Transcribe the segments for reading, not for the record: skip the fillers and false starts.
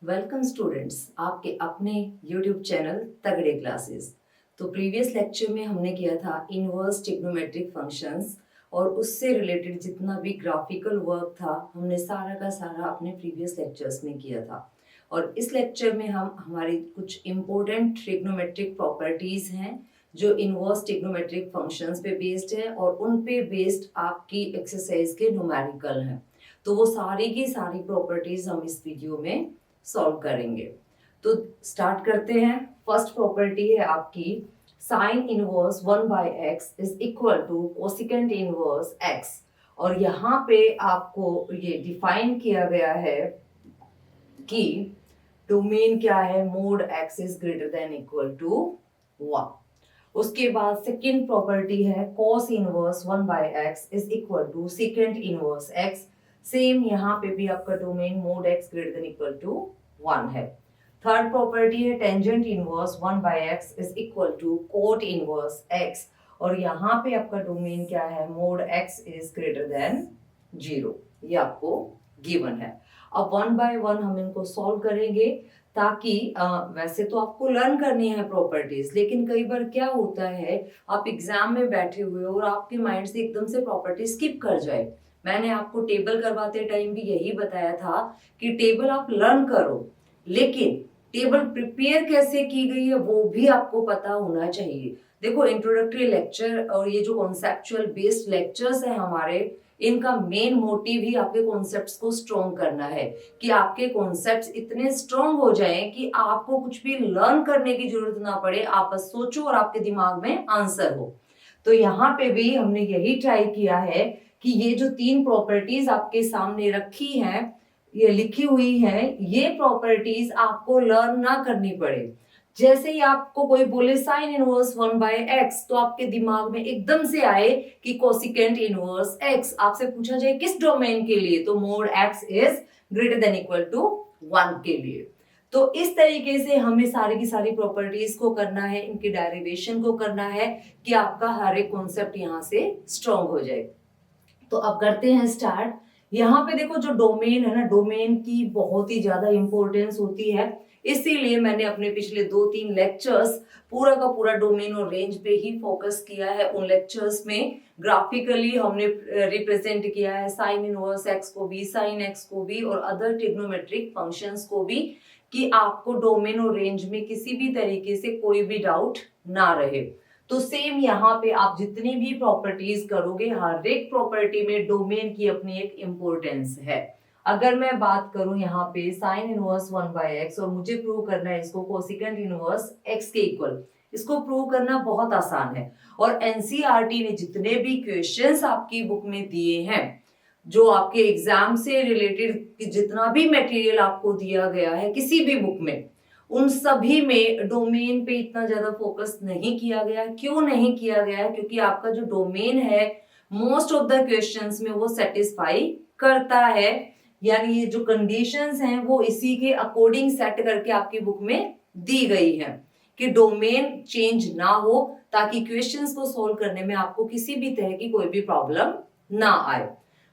Welcome students आपके अपने YouTube channel तगड़े क्लासेस। तो प्रीवियस लेक्चर में हमने किया था इनवर्स ट्रिग्नोमेट्रिक फंक्शंस और उससे रिलेटेड जितना भी ग्राफिकल वर्क था हमने सारा का सारा अपने प्रीवियस लेक्चर्स में किया था। और इस लेक्चर में हम हमारी कुछ इम्पोर्टेंट ट्रिग्नोमेट्रिक प्रॉपर्टीज हैं जो इनवर्स ट्रिग्नोमेट्रिक फंक्शंस पे बेस्ड है और उन पे बेस्ड आपकी एक्सरसाइज के न्यूमेरिकल हैं। तो वो सारी की सारी प्रॉपर्टीज हम इस वीडियो में सॉल्व करेंगे। तो स्टार्ट करते हैं। फर्स्ट प्रॉपर्टी है आपकी sine inverse 1/x is equal to cosecant inverse x। और यहाँ पे आपको ये डिफाइन किया गया है कि डोमेन क्या है, mod x is greater than equal to 1। उसके बाद सेकेंड प्रॉपर्टी है cos inverse 1/x is equal to secant inverse x। Same यहाँ पे भी आपका domain mod x greater than equal to 1 है। थर्ड प्रॉपर्टी है tangent inverse 1/x is equal to cot inverse x। और यहाँ पे आपका डोमेन क्या है, mod x is greater than 0। ये आपको गिवन है। अब 1 बाय 1 हम इनको सॉल्व करेंगे ताकि वैसे तो आपको लर्न करनी है प्रॉपर्टीज, लेकिन कई बार क्या होता है आप एग्जाम में बैठे हुए हो और आपके माइंड से एकदम से प्रॉपर्टी स्किप कर जाए। मैंने आपको टेबल करवाते टाइम भी यही बताया था कि टेबल आप लर्न करो, लेकिन टेबल प्रिपेयर कैसे की गई है वो भी आपको पता होना चाहिए। देखो, इंट्रोडक्टरी लेक्चर और ये जो कॉन्सेप्चुअल बेस्ड लेक्चर्स है हमारे, इनका मेन मोटिव ही आपके कॉन्सेप्ट्स को स्ट्रॉन्ग करना है कि आपके कॉन्सेप्ट्स इतने स्ट्रॉन्ग हो जाएं कि आपको कुछ भी लर्न करने की जरूरत ना पड़े, आप बस सोचो और आपके दिमाग में आंसर हो। तो यहाँ पे भी हमने यही ट्राई किया है कि ये जो तीन प्रॉपर्टीज आपके सामने रखी हैं, ये लिखी हुई है, ये प्रॉपर्टीज आपको लर्न ना करनी पड़े। जैसे ही आपको कोई बोले साइन इनवर्स 1/x तो आपके दिमाग में एकदम से आए कि कोसिकेंट इनवर्स x। आपसे पूछा जाए किस डोमेन के लिए, तो mod x is greater than equal to 1 के लिए। तो इस तरीके से हमें सारी की सारी प्रॉपर्टीज को करना है, इनके डेरिवेशन को करना है कि आपका हर एक कॉन्सेप्ट यहाँ से स्ट्रॉन्ग हो जाए। तो अब करते हैं स्टार्ट। यहाँ पे देखो जो डोमेन है ना, डोमेन की बहुत ही ज्यादा इंपॉर्टेंस होती है, इसीलिए मैंने अपने पिछले 2-3 लेक्चर्स पूरा का पूरा डोमेन और रेंज पे ही फोकस किया है। उन लेक्चर्स में ग्राफिकली हमने रिप्रेजेंट किया है साइन इनवर्स एक्स को भी, साइन एक्स को भी और अदर ट्रिग्नोमेट्रिक फंक्शंस को भी, कि आपको डोमेन और रेंज में किसी भी तरीके से कोई भी डाउट ना रहे। तो सेम यहाँ पे आप जितनी भी प्रॉपर्टीज करोगे, हर एक प्रॉपर्टी में डोमेन की अपनी एक इंपॉर्टेंस है। अगर मैं बात करूं यहाँ पे साइन इनवर्स 1/x और मुझे प्रूव करना है इसको कोसिकेंट इनवर्स x के इक्वल, इसको प्रूव करना बहुत आसान है। और एनसीईआरटी ने जितने भी क्वेश्चंस आपकी बुक में दिए हैं, जो आपके एग्जाम से रिलेटेड जितना भी मटेरियल आपको दिया गया है किसी भी बुक में, उन सभी में डोमेन पे इतना ज्यादा फोकस नहीं किया गया। क्यों नहीं किया गया? क्योंकि आपका जो डोमेन है मोस्ट ऑफ द क्वेश्चंस में वो सेटिस्फाई करता है, यानी ये जो कंडीशंस हैं वो इसी के अकॉर्डिंग सेट करके आपकी बुक में दी गई है कि डोमेन चेंज ना हो, ताकि क्वेश्चंस को सोल्व करने में आपको किसी भी तरह की कोई भी प्रॉब्लम ना आए।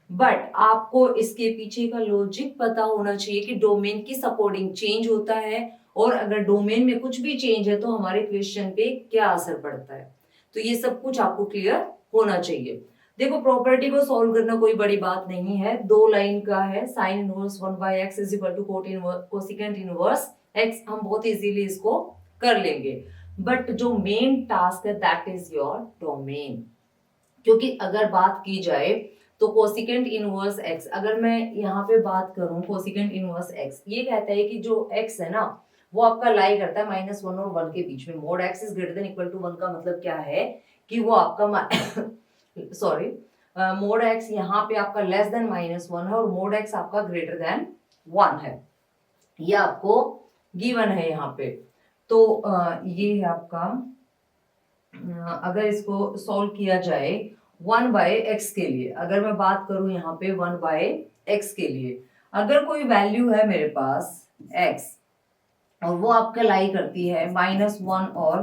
बट आपको इसके पीछे का लॉजिक पता होना चाहिए कि डोमेन किस अकॉर्डिंग चेंज होता है और अगर डोमेन में कुछ भी चेंज है तो हमारे क्वेश्चन पे क्या असर पड़ता है। तो ये सब कुछ आपको क्लियर होना चाहिए। देखो, प्रॉपर्टी को सॉल्व करना कोई बड़ी बात नहीं है, 2 लाइन का है। Sine inverse 1/x is equal to cosecant inverse x, हम बहुत इजीली इसको कर लेंगे। बट जो मेन टास्क है दैट इज योर डोमेन। क्योंकि अगर बात की जाए तो कोसिकेंट इनवर्स x, अगर मैं यहाँ पे बात करूं कोसिकेंट इनवर्स x, ये कहता है कि जो x है ना वो आपका लाई करता है -1 और 1 के बीच में। Mod x is greater than equal to 1 का मतलब क्या है कि वो आपका सॉरी, मोड x यहाँ पे आपका लेस देन -1 है और मोड x आपका ग्रेटर देन 1 है। ये आपको गिवन है यहाँ पे। तो ये है आपका, अगर इसको सॉल्व किया जाए 1/x के लिए, अगर मैं बात करूं यहाँ पे 1/x के लिए, अगर कोई वैल्यू है मेरे पास x और वो आपका लाई करती है -1 और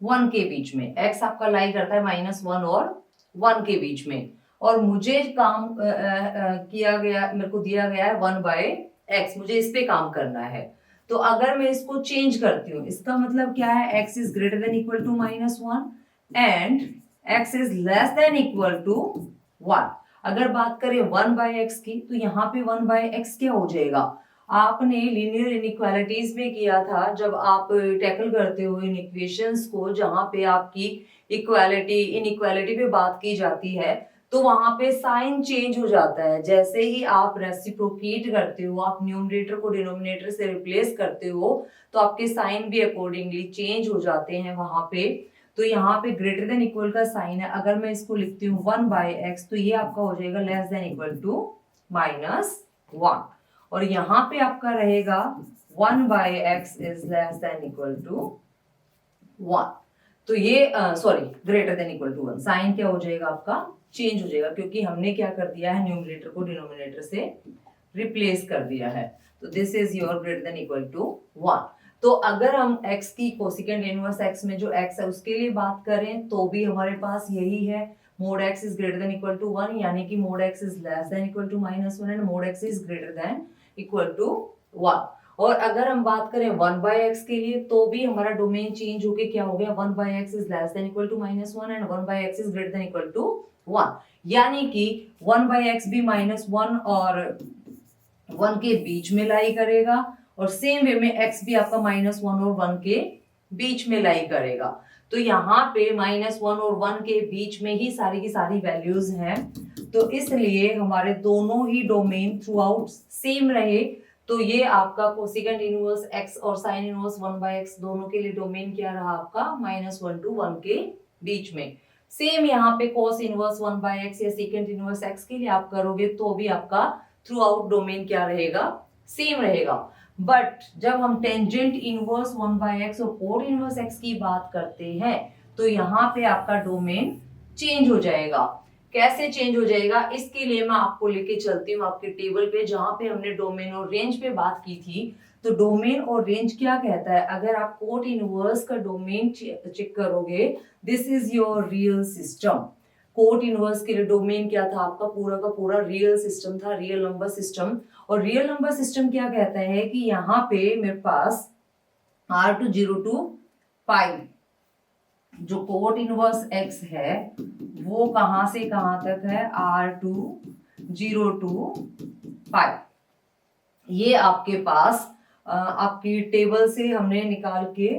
1 के बीच में, x आपका लाई करता है -1 और 1 के बीच में, और मुझे काम किया गया, मेरे को दिया गया है 1/x एक्स, मुझे इस पे काम करना है। तो अगर मैं इसको चेंज करती हूँ, इसका मतलब क्या है, x is greater than equal to -1 and x is less than equal to 1। अगर बात करें 1/x की, तो यहाँ पे 1/x क्या हो जाएगा, आपने लीनियर इनइक्वालिटीज में किया था जब आप टैकल करते हो इन इक्वेशंस को, जहां पे आपकी इक्वालिटी इनइक्वालिटी पे बात की जाती है, तो वहां पे साइन चेंज हो जाता है। जैसे ही आप रेसिप्रोकेट करते हो, आप न्यूमरेटर को डिनोमिनेटर से रिप्लेस करते हो, तो आपके साइन भी अकॉर्डिंगली चेंज हो जाते हैं वहां पे। तो यहाँ पे ग्रेटर देन इक्वल का साइन है, अगर मैं इसको लिखती हूँ 1/x, तो ये आपका हो जाएगा लेस देन इक्वल टू -1, और यहाँ पे आपका रहेगा 1/x is less than equal to 1। तो ये sorry, greater than equal to 1, sine क्या हो जाएगा आपका, चेंज हो जाएगा, क्योंकि हमने क्या कर दिया है, न्यूमरेटर को डिनोमिनेटर से रिप्लेस कर दिया है। तो this is your greater than equal to 1। तो अगर हम x की कोसिकेंट इनवर्स x में जो x है उसके लिए बात करें, तो भी हमारे पास यही है, mod x is greater than equal to 1, यानी कि mod x is less than equal to -1 and mod x is greater than equal to 1। और अगर हम बात करें 1/x के लिए, तो भी हमारा डोमेन चेंज होके क्या हो गया, 1/x is less than equal to -1 and 1/x is greater than equal to 1, यानी कि 1/x भी -1 और 1 के बीच में लाई करेगा, और सेम वे में x भी आपका -1 और 1 के बीच में लाई करेगा। तो यहाँ पे -1 और 1 के बीच में ही सारी की सारी वैल्यूज हैं, तो इसलिए हमारे दोनों ही डोमेन थ्रू आउट सेम रहे। तो ये आपका कोसिकेंट इनवर्स x और साइन इनवर्स 1/x दोनों के लिए डोमेन क्या रहा आपका, -1 to 1 के बीच में। सेम यहाँ पे कोस इनवर्स 1/x या सेकेंड इनवर्स x के लिए आप करोगे, तो भी आपका थ्रू आउट डोमेन क्या रहेगा, सेम रहेगा। बट जब हम टेंजेंट इनवर्स 1/x और कोट इनवर्स x की बात करते हैं, तो यहाँ पे आपका डोमेन चेंज हो जाएगा। कैसे चेंज हो जाएगा, इसके लिए मैं आपको लेके चलती हूँ आपके टेबल पे, जहां पे हमने डोमेन और रेंज पे बात की थी। तो डोमेन और रेंज क्या कहता है, अगर आप कोट इनवर्स का डोमेन चेक करोगे, this is your real system. Cot inverse के लिए डोमेन क्या था आपका, पूरा का पूरा रियल सिस्टम था, रियल नंबर सिस्टम। और रियल नंबर सिस्टम क्या कहता है कि यहाँ पे मेरे पास r to 0 to पाई जो कोट इनवर्स x है वो कहां से कहां तक है, r to 0 to पाई। ये आपके पास आपकी टेबल से हमने निकाल के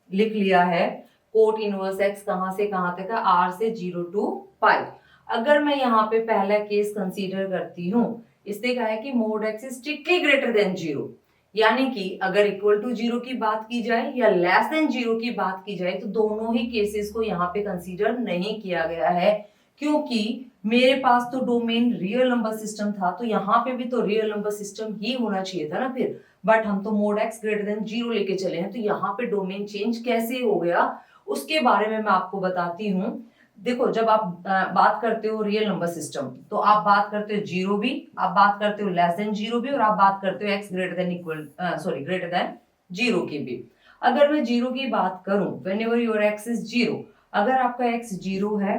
लिख लिया है, कोट इनवर्स x कहां से कहां तक है, r से 0 to पाई। अगर मैं यहाँ पे पहला केस कंसीडर करती हूँ, इसने कहा है कि mod x is strictly greater than 0, यानी कि अगर इक्वल टू 0 की बात की जाए या लेस देन 0 की बात की जाए, तो दोनों ही केसेस को यहाँ पे कंसीडर नहीं किया गया है, क्योंकि मेरे पास तो डोमेन रियल नंबर सिस्टम था, तो यहाँ पे भी तो रियल नंबर सिस्टम ही होना चाहिए था ना फिर। बट हम तो मोड x ग्रेटर देन 0 लेके चले हैं, तो यहाँ पे डोमेन चेंज कैसे हो गया उसके बारे में मैं आपको बताती हूँ। देखो, जब आप बात करते हो रियल नंबर सिस्टम, तो आप बात करते हो 0 भी, आप बात करते हो लेस देन 0 भी, और आप बात करते हो x greater than equal greater than 0 की भी। अगर मैं 0 की बात करूं, व्हेनेवर योर x इज 0, अगर आपका x 0 है,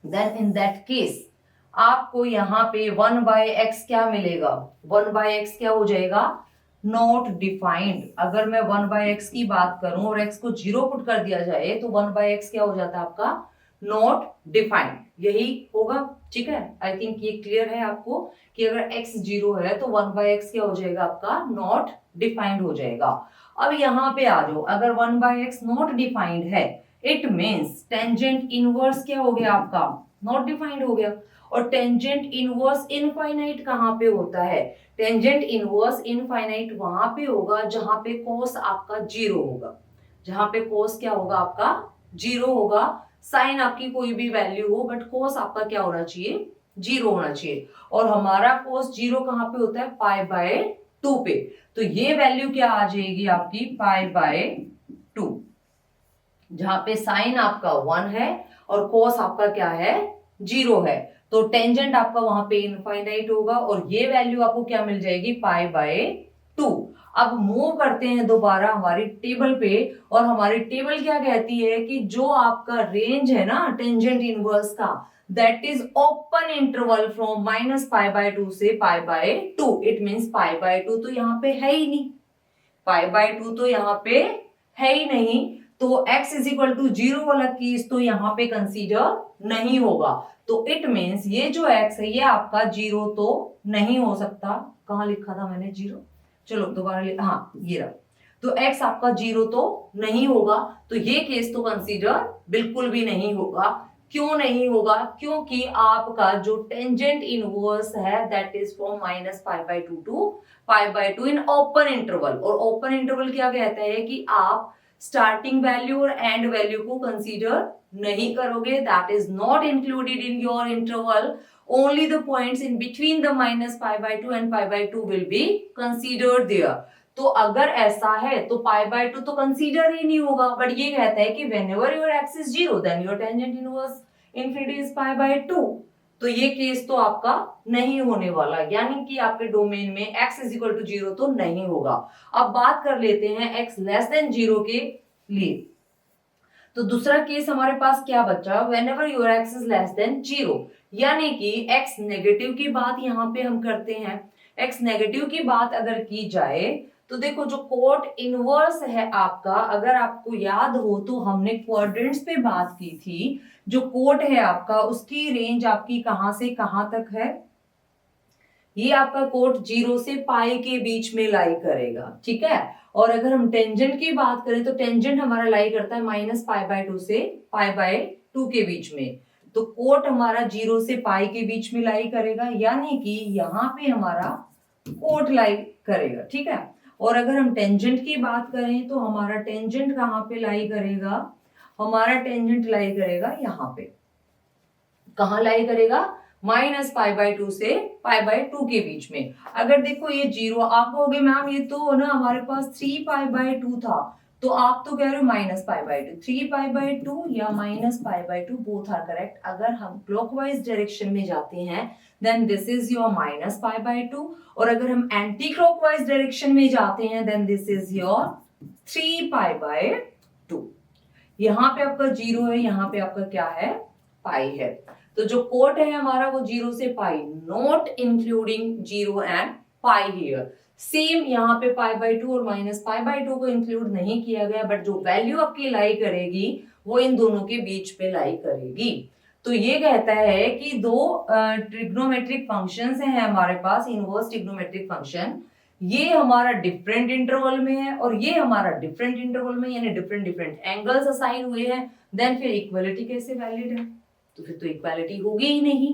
देन इन दैट केस आपको यहाँ पे 1/x क्या मिलेगा, 1/x क्या हो जाएगा, नॉट डिफाइंड। अगर मैं 1/x की बात करूं और x को 0 पुट कर दिया जाए, तो 1/x क्या हो जाता है आपका, नॉट डिफाइंड। यही होगा, ठीक है। आई थिंक ये क्लियर है आपको कि अगर x 0 है तो 1/x क्या हो जाएगा आपका, नॉट डिफाइंड हो जाएगा। अब यहाँ पे आ जाओ, अगर 1/x नॉट डिफाइंड है, इट मीन्स टेंजेंट इनवर्स क्या हो गया आपका, नॉट डिफाइंड हो गया। और टेंजेंट इनवर्स इनफाइनाइट कहाँ पे होता है, टेंजेंट इनवर्स इनफाइनाइट वहां पे होगा जहां पे कोस आपका 0 होगा, जहां पे कोस क्या होगा आपका 0 होगा। साइन आपकी कोई भी वैल्यू हो, बट कोस आपका क्या होना चाहिए, 0 होना चाहिए। और हमारा कोस 0 कहाँ पे होता है, π/2 पे। तो ये वैल्यू क्या आ जाएगी आपकी, π/2, जहां पे साइन आपका 1 है और कोस आपका क्या है, 0 है। तो टेंजेंट आपका वहां पे इनफाइनाइट होगा, और ये वैल्यू आपको क्या मिल जाएगी, π/2। अब मूव करते हैं दोबारा हमारी टेबल पे, और हमारी टेबल क्या कहती है कि जो आपका रेंज है ना टेंजेंट इनवर्स का, that is open interval from -π/2 से π/2। इट मीन्स π/2 तो यहाँ पे है ही नहीं, π/2 तो यहाँ पे है ही नहीं, तो x इज इक्वल टू 0 वाला केस तो यहाँ पे कंसीडर नहीं होगा। तो इट मीन्स ये जो x है ये आपका 0 तो नहीं हो सकता। कहाँ लिखा था मैंने 0, चलो दोबारा हाँ ये रहा। तो x आपका 0 तो नहीं होगा, तो ये केस तो कंसीडर बिल्कुल भी नहीं होगा। क्यों नहीं होगा? क्योंकि आपका जो टेंजेंट इनवर्स है that is from -π/2 to π/2 in open interval. और ओपन इंटरवल क्या कहता है कि आप स्टार्टिंग वैल्यू और एंड वैल्यू को कंसीडर नहीं करोगे, that is not included in your interval, only the points in between the -π/2 and π/2 will be considered there। तो अगर ऐसा है तो π/2 तो कंसीडर ही नहीं होगा। बट ये कहता है कि whenever your x is 0 then your tangent inverse infinity is π/2। तो ये केस तो आपका नहीं होने वाला, यानी कि आपके डोमेन में x is equal to 0 तो नहीं होगा। अब बात कर लेते हैं x लेस देन 0 के लिए। तो दूसरा केस हमारे पास क्या बचा? whenever your x is less than 0, यानी कि x नेगेटिव की बात यहाँ पे हम करते हैं। x नेगेटिव की बात अगर की जाए तो देखो जो कोट इनवर्स है आपका, अगर आपको याद हो तो हमने क्वाड्रेंट्स पे बात की थी। जो कोट है आपका उसकी रेंज आपकी कहां से कहां तक है? ये आपका कोट 0 से पाई के बीच में लाई करेगा, ठीक है। और अगर हम टेंजेंट की बात करें तो टेंजेंट हमारा लाई करता है -π/2 से π/2 के बीच में। तो कोट हमारा 0 से पाई के बीच में लाई करेगा, यानी कि यहाँ पे हमारा कोट लाई करेगा, ठीक है। और अगर हम टेंजेंट की बात करें तो हमारा टेंजेंट कहाँ पे लाई करेगा? हमारा टेंजेंट लाई करेगा यहाँ पे। कहाँ लाई करेगा? -π/2 से π/2 के बीच में। अगर देखो ये 0, आप कहोगे मैम ये तो ना हमारे पास 3π/2 था, तो आप तो कह रहे हो -π/2। 3π/2 या -π/2 बोथ आर करेक्ट। अगर हम क्लॉकवाइज डायरेक्शन में जाते हैं देन दिस इज योर -π/2, और अगर हम एंटी क्लॉकवाइज डायरेक्शन में जाते हैं देन दिस इज योर 3π/2। यहाँ पे आपका 0 है, यहाँ पे आपका क्या है? पाई है। तो जो कोट है हमारा वो 0 से pi, not including 0 and pi here. Same यहाँ पे π/2 और -π/2 को इंक्लूड नहीं किया गया, बट जो वैल्यू आपकी लाई करेगी वो इन दोनों के बीच पे लाई करेगी। तो ये कहता है कि दो ट्रिग्नोमेट्रिक फंक्शंस हैं हमारे पास, इनवर्स ट्रिग्नोमेट्रिक फंक्शन, ये हमारा डिफरेंट इंटरवल में है और ये हमारा डिफरेंट इंटरवल में, यानी डिफरेंट डिफरेंट एंगल्स असाइन हुए हैं। देन फिर इक्वालिटी कैसे वैलिड है? तो फिर तो इक्वालिटी होगी ही नहीं।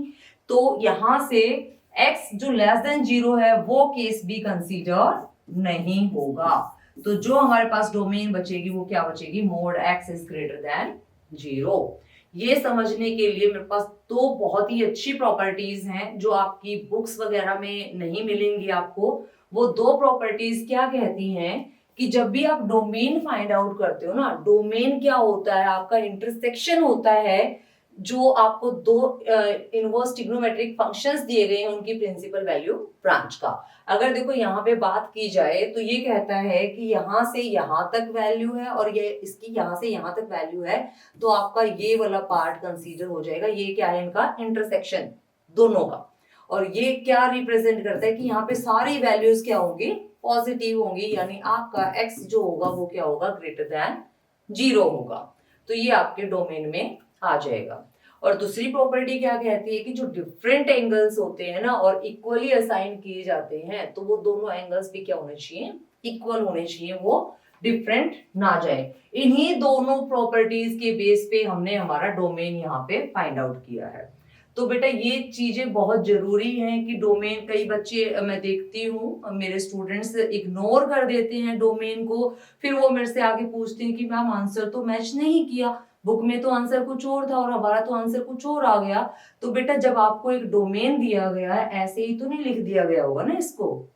तो यहां से x जो लेस देन 0 है वो केस भी कंसीडर नहीं होगा। तो जो हमारे पास डोमेन बचेगी वो क्या बचेगी? Mode x is greater than 0। ये समझने के लिए मेरे पास दो बहुत ही अच्छी प्रॉपर्टीज हैं जो आपकी बुक्स वगैरह में नहीं मिलेंगी आपको। वो दो प्रॉपर्टीज क्या कहती हैं कि जब भी आप डोमेन फाइंड आउट करते हो ना, डोमेन क्या होता है? आपका इंटरसेक्शन होता है जो आपको दो इनवर्स ट्रिग्नोमेट्रिक फंक्शंस दिए गए हैं उनकी प्रिंसिपल वैल्यू ब्रांच का। अगर देखो यहाँ पे बात की जाए तो ये कहता है कि यहाँ से यहाँ तक वैल्यू है और ये इसकी यहाँ से यहाँ तक वैल्यू है, तो आपका ये वाला पार्ट कंसीडर हो जाएगा। ये क्या है? इनका इंटरसेक्शन दोनों का। और ये क्या रिप्रेजेंट करता है कि यहाँ पे सारी वैल्यूज क्या होंगी? पॉजिटिव होंगी, यानी आपका x जो होगा वो क्या होगा? ग्रेटर देन 0 होगा। तो ये आपके डोमेन में आ जाएगा। और दूसरी प्रॉपर्टी क्या कहती है कि जो डिफरेंट एंगल्स होते हैं ना और इक्वली असाइन किए जाते हैं, तो वो दोनों एंगल्स भी क्या होने चाहिए? इक्वल होने चाहिए, वो डिफरेंट ना जाए। इन्हीं दोनों प्रॉपर्टीज के बेस पे हमने हमारा डोमेन यहाँ पे फाइंड आउट किया है। तो बेटा ये चीजें बहुत जरूरी हैं कि डोमेन, कई बच्चे मैं देखती हूँ मेरे स्टूडेंट्स इग्नोर कर देते हैं डोमेन को, फिर वो मेरे से आगे पूछते हैं कि मैम आंसर तो मैच नहीं किया, बुक में तो आंसर कुछ और था और हमारा तो आंसर कुछ और आ गया। तो बेटा जब आपको एक डोमेन दिया गया है ऐसे ही तो नहीं लिख दिया गया होगा ना, इसको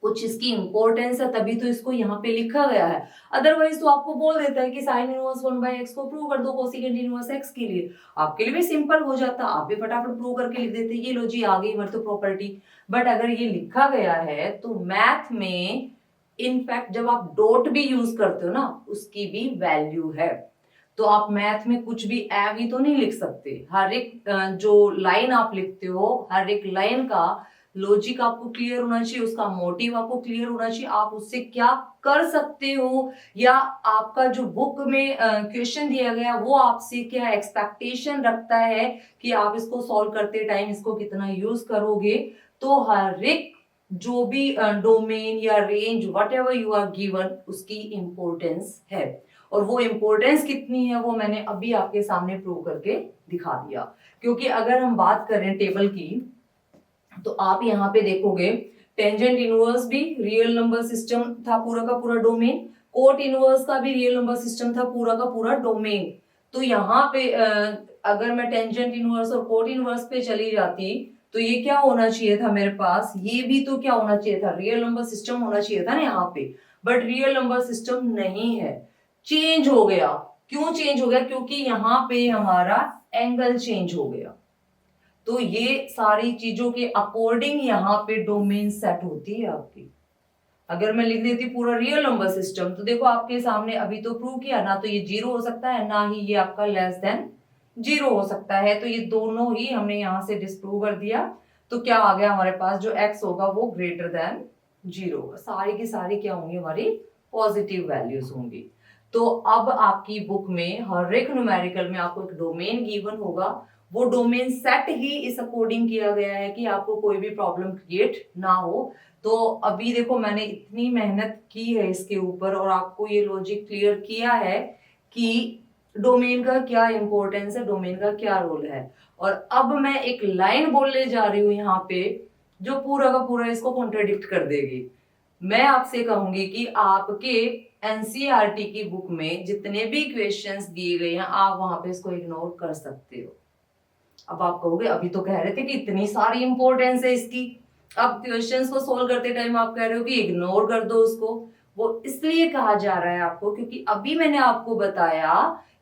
कुछ इसकी इंपॉर्टेंस है तभी तो इसको यहाँ पे लिखा गया है। अदरवाइज तो आपको बोल देता है कि साइन इनवर्स 1/x को प्रूव कर दो कोसेकेंट इनवर्स x के लिए, आपके लिए भी सिंपल हो जाता, आप भी फटाफट प्रूव करके लिख देते, ये लो जी आ गई हमारी तो प्रॉपर्टी। बट अगर ये लिखा गया है तो मैथ में इनफैक्ट जब आप डॉट भी यूज करते हो ना उसकी भी वैल्यू है। तो आप मैथ में कुछ भी भी तो नहीं लिख सकते। हर एक जो लाइन आप लिखते हो, हर एक लाइन का लॉजिक आपको क्लियर होना चाहिए, उसका मोटिव आपको क्लियर होना चाहिए, आप उससे क्या कर सकते हो, या आपका जो बुक में क्वेश्चन दिया गया वो आपसे क्या एक्सपेक्टेशन रखता है कि आप इसको सॉल्व करते टाइम इसको कितना यूज करोगे। तो हर एक जो भी डोमेन या range whatever you are given उसकी इंपॉर्टेंस है, और वो इंपॉर्टेंस कितनी है वो मैंने अभी आपके सामने प्रूव करके दिखा दिया। क्योंकि अगर हम बात करें टेबल की, तो आप यहाँ पे देखोगे टेंजेंट इनवर्स भी रियल नंबर सिस्टम था पूरा का पूरा डोमेन, कोट इनवर्स का भी रियल नंबर सिस्टम था पूरा का पूरा डोमेन। तो यहाँ पे अगर मैं टेंजेंट इनवर्स और कोट इनवर्स पे चली जाती तो ये क्या होना चाहिए था मेरे पास, ये भी तो क्या होना चाहिए था, रियल नंबर सिस्टम होना चाहिए था ना यहाँ पे, बट रियल नंबर सिस्टम नहीं है, चेंज हो गया। क्यों चेंज हो गया? क्योंकि यहाँ पे हमारा एंगल चेंज हो गया। तो ये सारी चीजों के अकॉर्डिंग यहाँ पे डोमेन सेट होती है आपकी। अगर मैं लिख देती पूरा रियल नंबर सिस्टम, तो देखो आपके सामने अभी तो प्रूव किया ना, तो ये 0 हो सकता है ना ही ये आपका लेस देन 0 हो सकता है, तो ये दोनों ही हमने यहाँ से डिस्प्रूव कर दिया। तो क्या आ गया हमारे पास, जो x होगा वो ग्रेटर देन 0 होगा, सारी की सारी क्या होंगी हमारी पॉजिटिव वैल्यूज होंगी। तो अब आपकी बुक में हर एक न्यूमेरिकल में आपको एक डोमेन गिवन होगा, वो डोमेन सेट ही इस अकॉर्डिंग किया गया है कि आपको कोई भी प्रॉब्लम क्रिएट ना हो। तो अभी देखो मैंने इतनी मेहनत की है इसके ऊपर और आपको ये लॉजिक क्लियर किया है कि डोमेन का क्या इंपॉर्टेंस है, डोमेन का क्या रोल है। और अब मैं एक लाइन बोलने जा रही हूँ यहाँ पे जो पूरा का पूरा इसको कॉन्ट्रडिक्ट कर देगी। मैं आपसे कहूंगी कि आपके एनसीईआरटी की बुक में जितने भी क्वेश्चंस दिए गए हैं आप वहां पे इसको इग्नोर कर सकते हो। अब आप कहोगे अभी तो कह रहे थे कि इतनी सारी इंपॉर्टेंस है इसकी, अब क्वेश्चंस को सोल्व करते टाइम आप कह रहे हो कि इग्नोर कर दो उसको। वो इसलिए कहा जा रहा है आपको क्योंकि अभी मैंने आपको बताया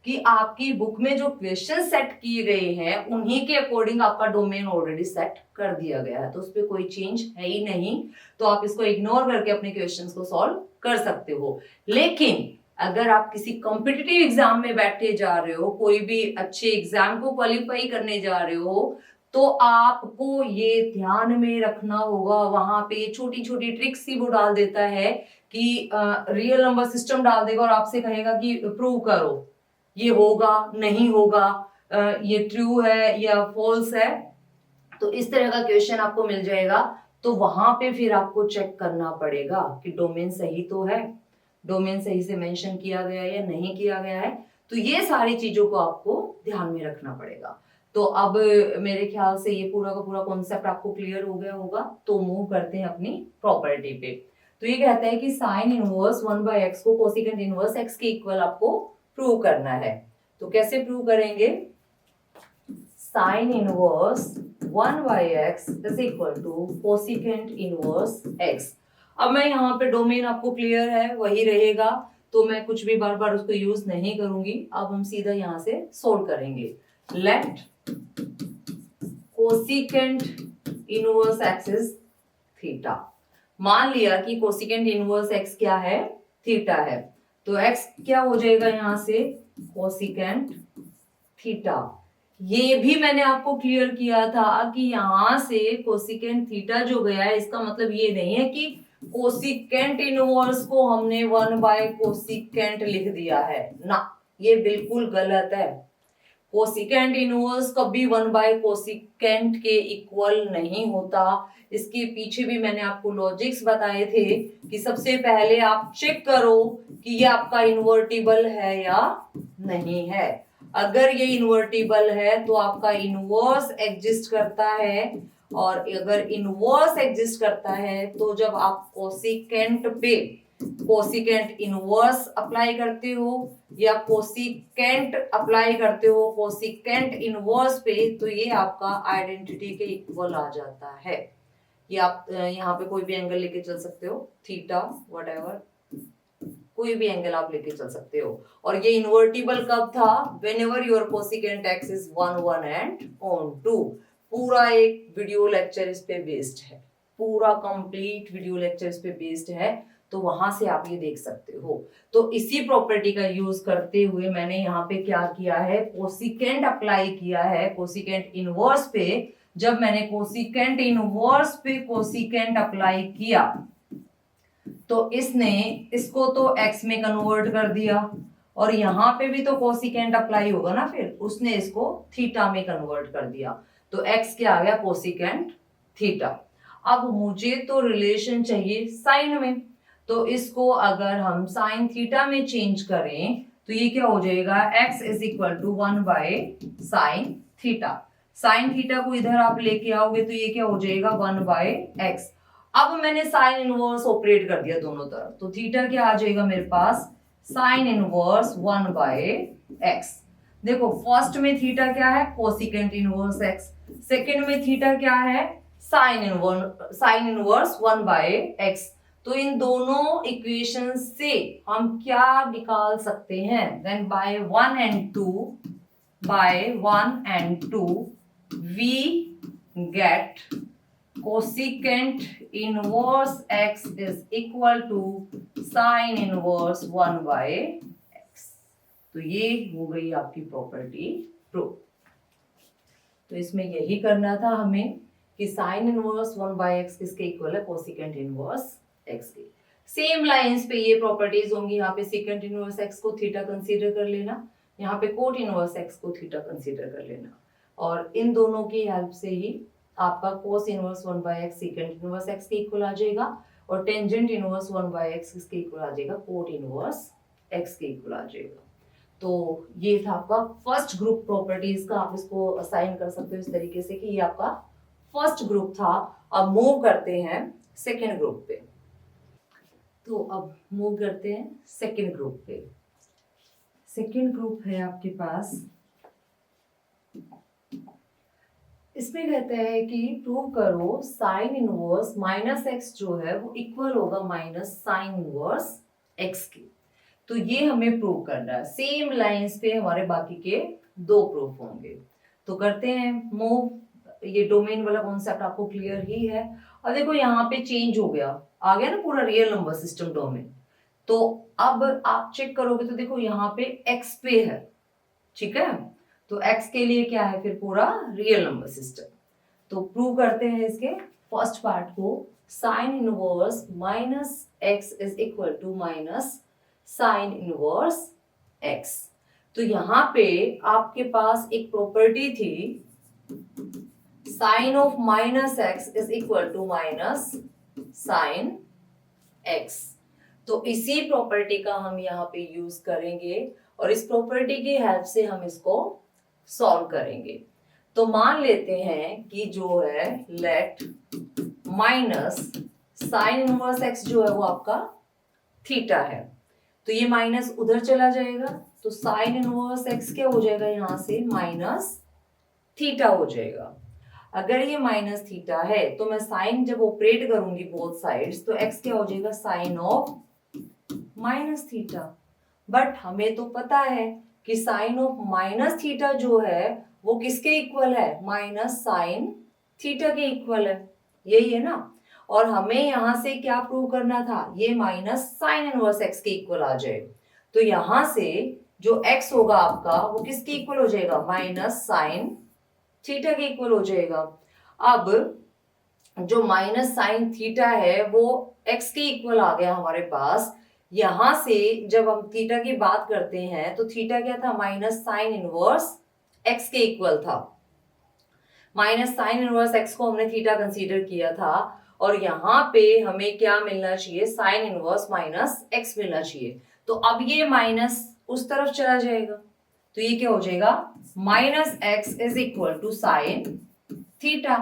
कि आपकी बुक में जो क्वेश्चन सेट किए गए हैं उन्हीं के अकॉर्डिंग आपका डोमेन ऑलरेडी सेट कर दिया गया है, तो उस पर कोई चेंज है ही नहीं। तो आप इसको इग्नोर करके अपने क्वेश्चंस को सॉल्व कर सकते हो। लेकिन अगर आप किसी कॉम्पिटिटिव एग्जाम में बैठे जा रहे हो, कोई भी अच्छे एग्जाम को क्वालिफाई करने जा रहे हो, तो आपको ये ध्यान में रखना होगा। वहां पे छोटी छोटी ट्रिक्स ही वो डाल देता है कि रियल नंबर सिस्टम डाल देगा और आपसे कहेगा कि प्रूव करो, ये होगा नहीं होगा, ये ट्रू है या फॉल्स है। तो इस तरह का क्वेश्चन आपको मिल जाएगा। तो वहां पे फिर आपको चेक करना पड़ेगा कि डोमेन सही तो है, डोमेन सही से मेंशन किया गया है या नहीं किया गया है। तो ये सारी चीजों को आपको ध्यान में रखना पड़ेगा। तो अब मेरे ख्याल से ये पूरा का पूरा कॉन्सेप्ट आपको क्लियर हो गया होगा। तो मूव करते हैं अपनी प्रॉपर्टी पे। तो ये कहता है कि साइन इनवर्स 1/x को कोसिकेंट इनवर्स x के इक्वल आपको प्रूव करना है। तो कैसे प्रूव करेंगे? Sine inverse 1/x is equal to cosecant inverse x। अब मैं यहाँ पे डोमेन आपको क्लियर है वही रहेगा, तो मैं कुछ भी बार बार उसको यूज नहीं करूंगी। अब हम सीधा यहाँ से सोल्व करेंगे। Let cosecant inverse x is theta. मान लिया कि कोसिकेंट इनवर्स x क्या है? थीटा है। तो x क्या हो जाएगा यहाँ से? Cosecant theta. ये भी मैंने आपको क्लियर किया था कि यहां से कोसिकेंट थीटा जो गया है इसका मतलब ये नहीं है कि कोसिकेंट इनवर्स को हमने 1/कोसिकेंट लिख दिया है ना, ये बिल्कुल गलत है। कोसिकेंट इनवर्स कभी 1/कोसिकेंट के इक्वल नहीं होता। इसके पीछे भी मैंने आपको लॉजिक्स बताए थे कि सबसे पहले आप चेक करो कि ये आपका इन्वर्टिबल है या नहीं है। अगर ये इन्वर्टिबल है तो आपका इनवर्स एग्जिस्ट करता है, और अगर इनवर्स एग्जिस्ट करता है तो जब आप कोसिकेंट पे कोसिकेंट इनवर्स अप्लाई करते हो या कोसिकेंट अप्लाई करते हो कोसिकेंट इनवर्स पे, तो ये आपका आइडेंटिटी के इक्वल आ जाता है। ये आप यहाँ पे कोई भी एंगल लेके चल सकते हो, थीटा व्हाटएवर, कोई भी एंगल आप लेके चल सकते हो। और ये इन्वर्टिबल कब था? Whenever your cosecant x is 1 1 and on 2। पूरा एक वीडियो लेक्चर इस पे बेस्ड है, पूरा कंप्लीट वीडियो लेक्चर इस पे बेस्ड है। तो वहां से आप ये देख सकते हो। तो इसी प्रॉपर्टी का यूज करते हुए मैंने यहाँ पे क्या किया है, कोसिकेंट अप्लाई किया है कोसिकेंट इनवर्स पे। जब मैंने कोसिकेंट इनवर्स पे कोसिकेंट अप्लाई किया तो इसने इसको तो x में कन्वर्ट कर दिया, और यहां पे भी तो कोसिकेंट अप्लाई होगा ना, फिर उसने इसको थीटा में कन्वर्ट कर दिया। तो x क्या आ गया, कोसिकेंट थीटा। अब मुझे तो रिलेशन चाहिए साइन में, तो इसको अगर हम साइन थीटा में चेंज करें तो ये क्या हो जाएगा, x is equal to one by sine theta. Sine theta को इधर आप लेके आओगे तो ये क्या हो जाएगा, 1/x। अब मैंने साइन इनवर्स ऑपरेट कर दिया दोनों तरफ, तो थीटा क्या आ जाएगा मेरे पास, साइन इनवर्स 1/x। देखो फर्स्ट में थीटा क्या है, कोसिकेंट इनवर्स x, सेकंड में थीटा क्या है, साइन इनवर्स 1/x। तो इन दोनों इक्वेशन से हम क्या निकाल सकते हैं, then bye 1 and 2 we get cosecant inverse x is equal to sin inverse 1/x। तो ये हो गई आपकी प्रॉपर्टी प्रूफ। तो इसमें यही करना था हमें कि साइन इनवर्स 1/x किसके इक्वल है, कोसिकेंट इनवर्स x के। सेम लाइंस पे ये प्रॉपर्टीज होंगी, यहाँ पे सेकेंट इनवर्स x को थीटा कंसीडर कर लेना, यहाँ पे कोट इनवर्स x को थीटा कंसीडर कर लेना, और इन दोनों की हेल्प से ही आपका cos inverse 1/x secant inverse x के इक्वल आ जाएगा, और टेंजेंट इनवर्स 1/x किसके इक्वल आ जाएगा, कोट इनवर्स x के इक्वल आ जाएगा। तो ये था आपका फर्स्ट ग्रुप प्रॉपर्टीज का, आप इसको असाइन कर सकते हो इस तरीके से कि ये आपका फर्स्ट ग्रुप था। अब मूव करते हैं सेकेंड ग्रुप पे। तो अब मूव करते हैं सेकेंड ग्रुप पे। सेकेंड ग्रुप है आपके पास, इसमें कहते हैं कि प्रूव करो साइन इनवर्स -x जो है वो इक्वल होगा माइनस साइन इनवर्स x के। तो ये हमें प्रूव करना है। सेम लाइंस पे हमारे बाकी के दो प्रूफ होंगे। तो करते हैं मूव। ये डोमेन वाला कॉन्सेप्ट आपको क्लियर ही है। और देखो यहाँ पे चेंज हो गया, आ गया ना पूरा रियल नंबर सिस्टम डोमेन। तो अब आप चेक करोगे तो देखो यहाँ पे x पे है, ठीक है, तो x के लिए क्या है फिर पूरा रियल नंबर सिस्टम। तो प्रूव करते हैं इसके फर्स्ट पार्ट को, sine inverse -x is equal to minus sine inverse x। तो यहां पे आपके पास एक प्रॉपर्टी थी, sine of -x is equal to minus sine x। तो इसी प्रॉपर्टी का हम यहाँ पे यूज करेंगे, और इस प्रॉपर्टी की हेल्प से हम इसको सॉल्व करेंगे। तो मान लेते हैं कि जो है let minus sine inverse x जो है वो आपका थीटा है, तो ये माइनस उधर चला जाएगा, तो साइन इनवर्स x क्या हो जाएगा, यहां से माइनस थीटा हो जाएगा। अगर ये माइनस थीटा है तो मैं साइन जब ऑपरेट करूंगी बोथ साइड्स, तो x क्या हो जाएगा, sine of minus theta. But हमें तो पता है कि साइन ऑफ माइनस थीटा जो है वो किसके इक्वल है, माइनस साइन थीटा के इक्वल है, यही है ना। और हमें यहां से क्या प्रूव करना था, ये माइनस साइन इनवर्स x के इक्वल आ जाए। तो यहां से जो x होगा आपका वो किसके इक्वल हो जाएगा, माइनस साइन थीटा के इक्वल हो जाएगा। अब जो माइनस साइन थीटा है वो x के इक्वल आ गया हमारे पास। यहां से जब हम थीटा की बात करते हैं तो थीटा क्या था, माइनस साइन इनवर्स x के इक्वल था। माइनस साइन इनवर्स x को हमने थीटा कंसीडर किया था, और यहाँ पे हमें क्या मिलना चाहिए, साइन इनवर्स माइनस x मिलना चाहिए। तो अब ये माइनस उस तरफ चला जाएगा, तो ये क्या हो जाएगा, minus x is equal to sine theta.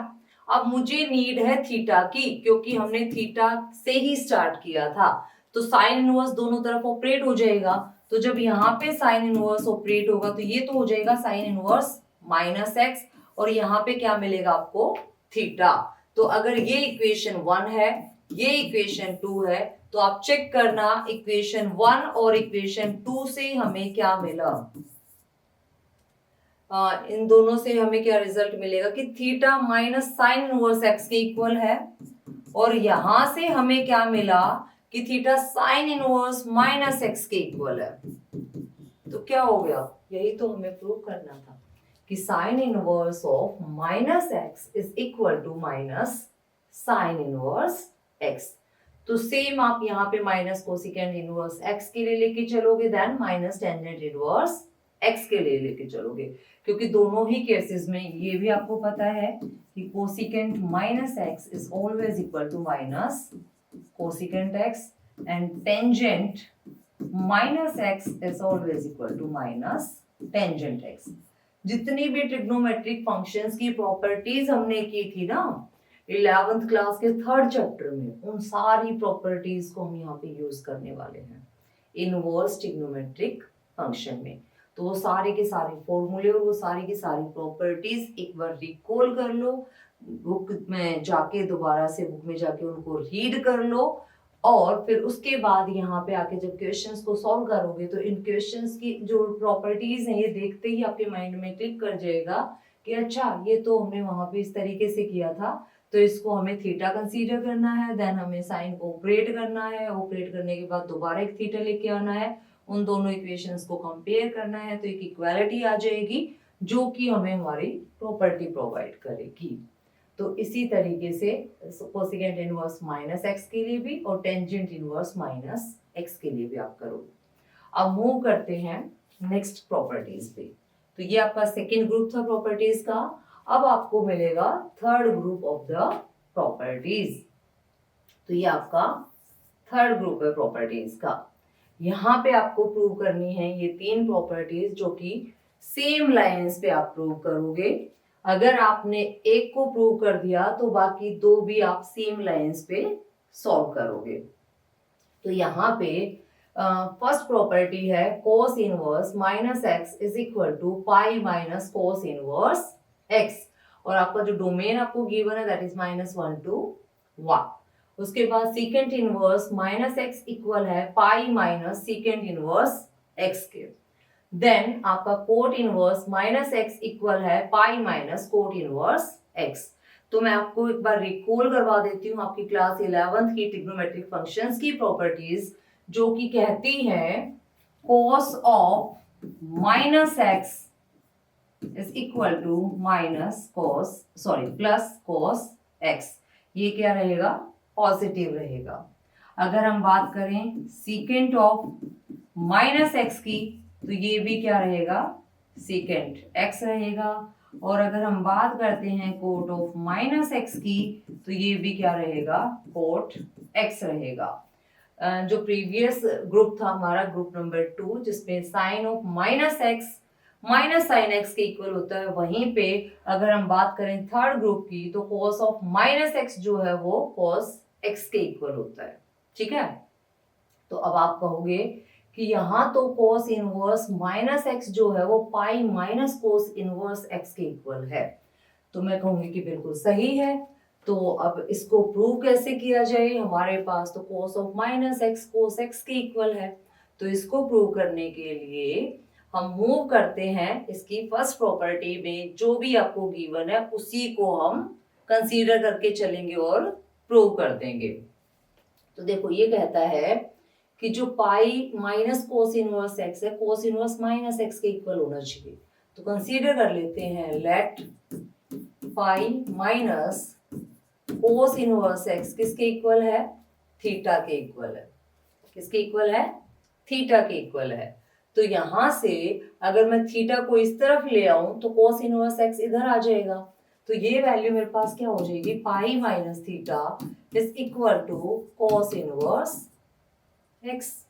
अब मुझे नीड है थीटा की, क्योंकि हमने थीटा से ही स्टार्ट किया था, तो साइन इनवर्स दोनों तरफ ऑपरेट हो जाएगा। तो जब यहाँ पे साइन इनवर्स ऑपरेट होगा तो ये तो हो जाएगा साइन इनवर्स माइनस x, और यहाँ पे क्या मिलेगा आपको, थीटा। तो अगर ये इक्वेशन 1 है, ये इक्वेशन 2 है, तो आप चेक करना इक्वेशन 1 और इक्वेशन 2 से हमें क्या मिला। इन दोनों से हमें क्या रिजल्ट मिलेगा कि theta minus sine inverse x के इक्वल है, और यहां से हमें क्या मिला कि theta sine inverse minus x के इक्वल है। तो क्या हो गया, यही तो हमें प्रूव करना था कि sine inverse of minus x is equal to minus sine inverse x. तो सेम आप यहाँ पे माइनस कोसिकेंट इनवर्स एक्स के लिए लेके चलोगे, then minus tangent inverse x के लिए लेके चलोगे, क्योंकि दोनों ही केसेस में ये भी आपको पता है कि cosecant minus x is always equal to minus cosecant x and tangent minus x is always equal to minus tangent x. जितनी भी ट्रिग्नोमेट्रिक फंक्शंस की प्रॉपर्टीज हमने की थी ना 11th क्लास के 3rd चैप्टर में, उन सारी प्रॉपर्टीज को हम यहाँ पे यूज करने वाले हैं इनवर्स ट्रिग्नोमेट्रिक फंक्शन में। तो वो सारे के सारे फॉर्मूले और वो सारी की सारी प्रॉपर्टीज एक बार रिकॉल कर लो, बुक में जाके दोबारा से बुक में जाके उनको रीड कर लो, और फिर उसके बाद यहाँ पे आके जब क्वेश्चंस को सॉल्व करोगे तो इन क्वेश्चंस की जो प्रॉपर्टीज हैं ये देखते ही आपके माइंड में क्लिक कर जाएगा कि अच्छा ये तो हमने वहां पे इस तरीके से किया था, तो इसको हमें थीटा कंसीडर करना है, देन हमें साइन को ऑपरेट करना है, ऑपरेट करने के बाद दोबारा एक थीटा लेके आना है, उन दोनों इक्वेशंस को कंपेयर करना है, तो एक इक्वालिटी आ जाएगी जो कि हमें हमारी प्रॉपर्टी प्रोवाइड करेगी। तो इसी तरीके से कोसिकेंट इनवर्स माइनस एक्स के लिए भी और टेंजेंट इनवर्स माइनस एक्स के लिए भी आप करोगे। अब मूव करते हैं नेक्स्ट प्रॉपर्टीज पे। तो ये आपका सेकेंड ग्रुप था प्रॉपर्टीज का। अब आपको मिलेगा third group of the properties. तो ये आपका थर्ड ग्रुप है प्रॉपर्टीज का। यहाँ पे आपको प्रूव करनी है ये 3 प्रॉपर्टीज जो कि सेम लाइंस पे आप प्रूव करोगे। अगर आपने एक को प्रूव कर दिया तो बाकी 2 भी आप सेम लाइंस पे सॉल्व करोगे। तो यहाँ पे फर्स्ट प्रॉपर्टी है cos inverse minus x is equal to pi minus cos inverse x, और आपका जो डोमेन आपको गिवन है दैट इज -1 to 1। उसके बाद secant inverse minus x equal है pi minus secant inverse x के। देन आपका cot inverse minus x equal है pi minus cot inverse x. तो मैं आपको एक बार रिकॉल करवा देती हूँ आपकी क्लास 11th की ट्रिग्नोमेट्रिक फंक्शंस की प्रॉपर्टीज, जो कि कहती हैं cos of minus x is equal two plus cos x. ये क्या रहेगा, पॉजिटिव रहेगा। अगर हम बात करें सीकेंट ऑफ माइनस एक्स की तो ये भी क्या रहेगा, सीकेंट एक्स रहेगा। और अगर हम बात करते हैं कोट ऑफ माइनस एक्स की तो ये भी क्या रहेगा, कोट एक्स रहेगा। जो प्रीवियस ग्रुप था हमारा ग्रुप नंबर 2 जिसमें sine of minus x minus sine x के इक्वल होता है, वहीं पे अगर हम बात करें थर्ड ग्रुप की तो कॉस ऑफ माइनस एक्स जो है वो कॉस एक्स के इक्वल होता है। ठीक है, तो अब आप कहोगे कि यहाँ तो cos इनवर्स माइनस एक्स जो है वो पाई माइनस cos इनवर्स एक्स के इक्वल है। तो मैं कहूंगी कि बिल्कुल सही है। तो अब इसको प्रूव कैसे किया जाए, हमारे पास तो cos of minus x cos x के इक्वल है। तो इसको प्रूव करने के लिए हम मूव करते हैं इसकी फर्स्ट प्रॉपर्टी में, जो भी आपको गिवन है उसी को हम कंसीडर करके चलेंगे और प्रूव कर देंगे। तो देखो ये कहता है कि जो pi minus cos inverse x है कोस इनवर्स माइनस एक्स के इक्वल होना चाहिए। तो कंसीडर कर लेते हैं let pi minus cos inverse x किसके इक्वल है, थीटा के इक्वल है। किसके इक्वल है, थीटा के इक्वल है। तो यहां से अगर मैं थीटा को इस तरफ ले आऊं तो कोस इनवर्स एक्स इधर आ जाएगा। तो ये वैल्यू मेरे पास क्या हो जाएगी, pi minus theta is equal to cos inverse x.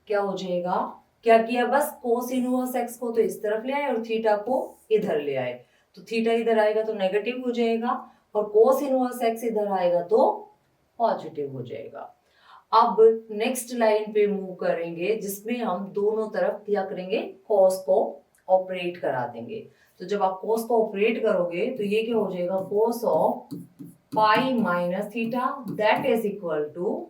क्या हो जाएगा, क्या किया, बस कोस इनवर्स एक्स को तो इस तरफ ले आए और थीटा को इधर ले आए। तो थीटा इधर आएगा तो नेगेटिव हो जाएगा और कोस इनवर्स एक्स इधर आएगा तो पॉजिटिव हो जाएगा। अब नेक्स्ट लाइन पे मूव करेंगे जिसमें हम दोनों तरफ क्या करेंगे, कॉस को ऑपरेट करा देंगे। तो जब आप कॉस को ऑपरेट करोगे तो ये क्या हो जाएगा, cos of pi minus theta that is equal to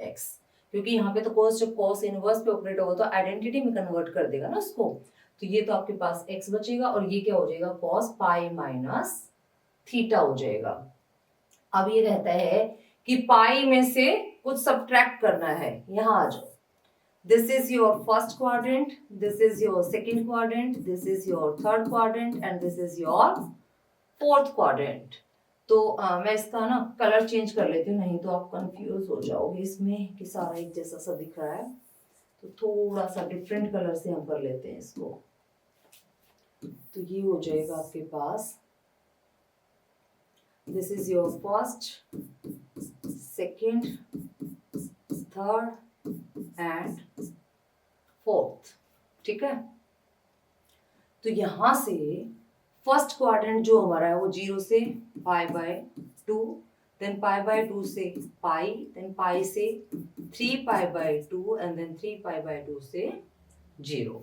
x. क्योंकि यहाँ पे तो कॉस जब कॉस इनवर्स पे ऑपरेट होगा तो आइडेंटिटी में कन्वर्ट कर देगा ना उसको। तो ये तो आपके पास एक्स बचेगा और ये क्या हो जाएगा, कॉस पाई माइनस थीटा हो जाएगा। अब ये रहता है कि पाई में से कुछ सब्ट्रैक्ट करना है, यहाँ आ जाओ। This is your first quadrant, this is your second quadrant, this is your third quadrant and this is your fourth quadrant. तो मैं इसका ना कलर चेंज कर लेती हूँ, नहीं तो आप कंफ्यूज हो जाओगे इसमें कि सारा एक जैसा सा दिख रहा है। तो थोड़ा सा डिफरेंट कलर से हम कर लेते हैं इसको। तो ये हो जाएगा आपके पास, this is your first, second, third and fourth. ठीक है, तो यहां से फर्स्ट क्वाड्रेंट जो हमारा है वो 0 से π/2, देन π/2 से पाई, देन पाई से 3π/2 एंड देन 3π/2 से 0।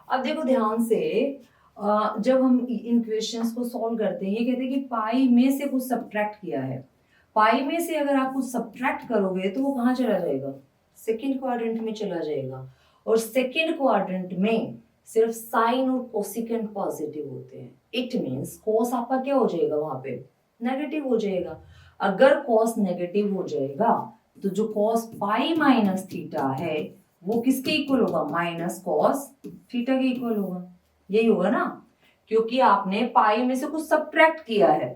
अब देखो ध्यान से, जब हम इन क्वेश्चंस को सॉल्व करते हैं, ये कहते हैं कि पाई में से कुछ सब्ट्रैक्ट किया है। पाई में से अगर आप कुछ सब्ट्रैक्ट करोगे तो वो कहाँ चला जाएगा, सेकेंड क्वाड्रेंट में चला जाएगा। और सेकेंड क्वाड्रेंट में सिर्फ साइन और कोसिकेंट पॉजिटिव होते हैं। इट मीन्स कॉस आपका क्या हो जाएगा, वहां पे नेगेटिव हो जाएगा। अगर कॉस नेगेटिव हो जाएगा तो जो कॉस पाई माइनस थीटा है वो किसके इक्वल होगा, माइनस कॉस थीटा के इक्वल होगा। यही होगा ना, क्योंकि आपने पाई में से कुछ सब्ट्रैक्ट किया है।